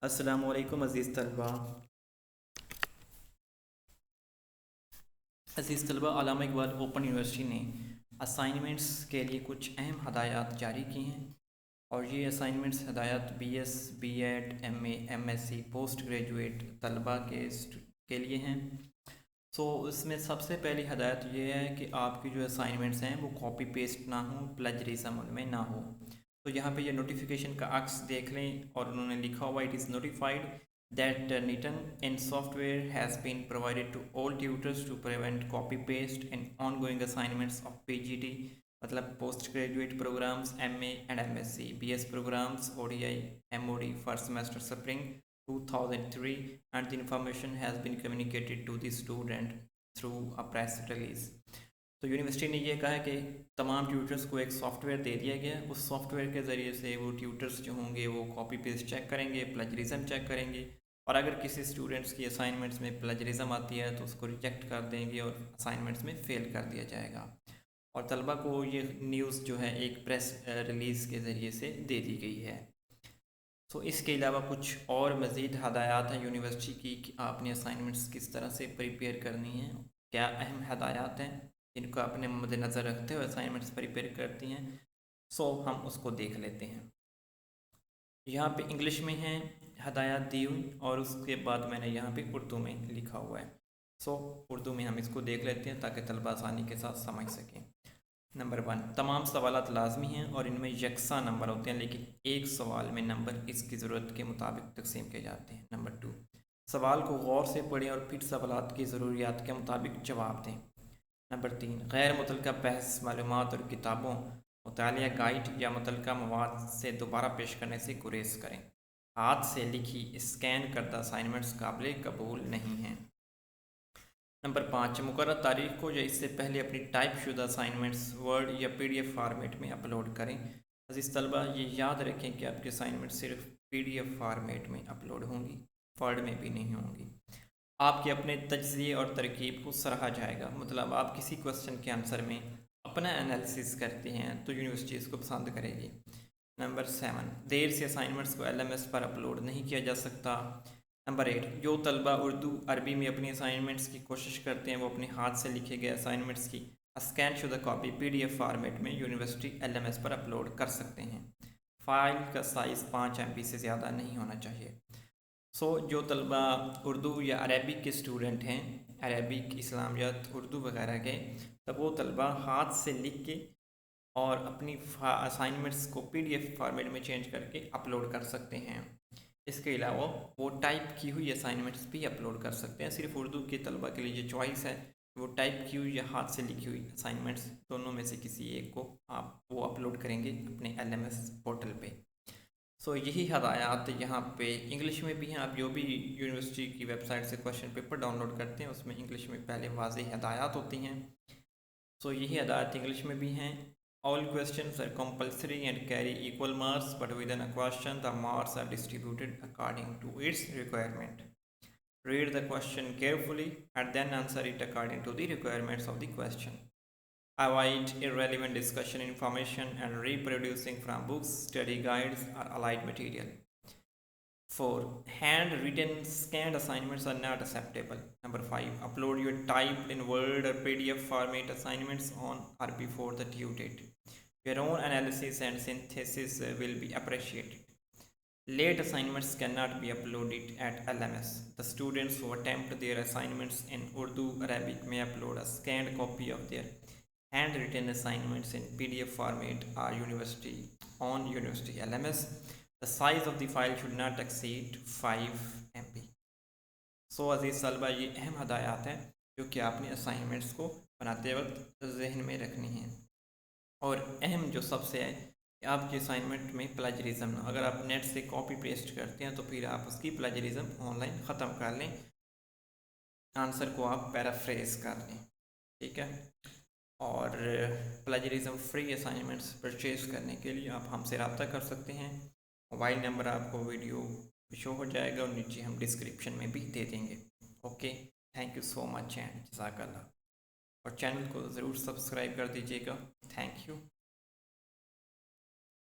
अस्सलामुअलैकुम अज़ीज़ तलबा अल्लामा Iqbal open university ने असाइनमेंट्स के लिए कुछ अहम हदायत जारी की हैं। और ये असाइनमेंट्स हदायत BS B.Ed MA MSc post graduate तलबा के लिए हैं। इसमें सबसे पहली हदायत ये है कि आपकी जो असाइनमेंट्स हैं वो कॉपी पेस्ट ना हो, प्लेजरिज्म उनमें ना हो। तो यहाँ पे ये नोटिफिकेशन का अक्स देख लें और उन्होंने लिखा हुआ it is notified that Kniton in software has been provided to all tutors to prevent copy paste in ongoing assignments of PGD मतलब post graduate programmes MA and MSc BS programmes ODI MOD first semester spring 2003 and the information has been communicated to the student through a press release। तो university ने यह कहा है कि तमाम tutors को एक सॉफ्टवेयर दे दिया गया। उस सॉफ्टवेयर के ज़रिए से वो ट्यूटर्स जो होंगे वो कॉपी पेस्ट चेक करेंगे, प्लेजरिज्म चेक करेंगे, और अगर किसी स्टूडेंट्स की असाइनमेंट्स में प्लेजरिज्म आती है तो उसको रिजेक्ट कर देंगे और असाइनमेंट्स में फ़ेल कर दिया जाएगा। और तलबा को ये न्यूज़ जो है एक प्रेस रिलीज़ के ज़रिए से दे दी गई है। इसके अलावा कुछ और मज़ीद हदायत हैं यूनिवर्सिटी की कि आपने असाइनमेंट्स किस तरह से प्रिपेयर करनी है, क्या अहम हदायत हैं जिनको अपने मद्देनज़र रखते हुए असाइनमेंट्स प्रिपेयर करती हैं। हम उसको देख लेते हैं। यहाँ पे इंग्लिश में हैं हदायत दी हुई और उसके बाद मैंने यहाँ पे उर्दू में लिखा हुआ है। उर्दू में हम इसको देख लेते हैं ताकि तलबा आसानी के साथ समझ सकें। नंबर 1, तमाम सवालात लाजमी हैं और इनमें यकसा नंबर होते हैं, लेकिन एक सवाल में नंबर इसकी ज़रूरत के मुताबिक तकसीम किए जाते हैं। नंबर 2, सवाल को गौर से पढ़ें और फिर सवालात की ज़रूरियात के मुताबिक जवाब दें। नंबर 3, गैर मुतलका बहस मालूमात और किताबों, मुतालिया गाइड या मुतलका मवाद से दोबारा पेश करने से गुरेज करें। हाथ से लिखी स्कैन करदा असाइनमेंट्स काबिल कबूल नहीं हैं। नंबर 5, मुकर्रर तारीख को या इससे पहले अपनी टाइप शुदा असाइनमेंट्स वर्ड या PDF फार्मेट में अपलोड करें। अज़ीज़ तलबा ये याद रखें कि आपके असाइनमेंट सिर्फ PDF फार्मेट में अपलोड होंगी, वर्ड में भी नहीं होंगी। आपके अपने तज्ज़िये और तरकीब को सराहा जाएगा। मतलब आप किसी क्वेश्चन के आंसर में अपना एनालिसिस करते हैं तो यूनिवर्सिटी इसको पसंद करेगी। नंबर 7, देर से असाइनमेंट्स को LMS पर अपलोड नहीं किया जा सकता। नंबर 8, जो तलबा उर्दू अरबी में अपनी असाइनमेंट्स की कोशिश करते हैं वो अपने हाथ से लिखे गए असाइनमेंट्स की स्कैन शुदा कॉपी PDF फार्मेट में यूनिवर्सिटी LMS पर अपलोड कर सकते हैं। फ़ाइल का साइज़ 5 MB से ज़्यादा नहीं होना चाहिए। जो तलबा उर्दू या अरबिक के स्टूडेंट हैं, अरबिक, इस्लामियत, उर्दू वगैरह के, तब वो तलबा हाथ से लिख के और अपनी असाइनमेंट्स को PDF फार्मेट में चेंज करके अपलोड कर सकते हैं। इसके अलावा वो टाइप की हुई असाइनमेंट्स भी अपलोड कर सकते हैं। सिर्फ उर्दू के तलबा के लिए जो चॉइस है वो टाइप की हुई या हाथ से लिखी हुई असाइनमेंट्स दोनों में से किसी एक को आप वो अपलोड करेंगे अपने LMS पोर्टल पे। यही हदायत यहाँ पे इंग्लिश में भी हैं। आप जो भी यूनिवर्सिटी की वेबसाइट से क्वेश्चन पेपर डाउनलोड करते हैं उसमें इंग्लिश में पहले वाज़ेह हदायत होती हैं। यही हदायत इंग्लिश में भी हैं। All questions are compulsory and carry equal marks, but within a question, the marks are distributed according to its requirement. Read the question carefully and then answer it according to the requirements of the question. Avoid irrelevant discussion information and reproducing from books, study guides, or allied material. 4, handwritten scanned assignments are not acceptable. Number 5, upload your typed in Word or PDF format assignments on or before the due date. Your own analysis and synthesis will be appreciated. Late assignments cannot be uploaded at LMS. The students who attempt their assignments in Urdu Arabic may upload a scanned copy of their handwritten assignments in PDF format or on University LMS. The size of the file should not exceed 5 MB. अज़ीज़ तलबा ये अहम हदायत हैं जो कि आपने assignments को बनाते वक्त जहन में रखनी हैं। और अहम जो सबसे है कि आपकी असाइनमेंट में प्लेजरिज्म, अगर आप नेट से कॉपी पेस्ट करते हैं तो फिर आप उसकी प्लेजरिज्म ऑनलाइन ख़त्म कर लें, आंसर को आप पैराफ्रेज कर लें, ठीक है। और प्लेजरिज्म फ्री असाइनमेंट्स परचेज़ करने के लिए आप हमसे रब्ता कर सकते हैं। मोबाइल नंबर आपको वीडियो शो हो जाएगा और नीचे हम डिस्क्रिप्शन में भी दे देंगे। Okay, thank you so much and जज़ाकल्लाह। और चैनल को ज़रूर सब्सक्राइब कर दीजिएगा। Thank you.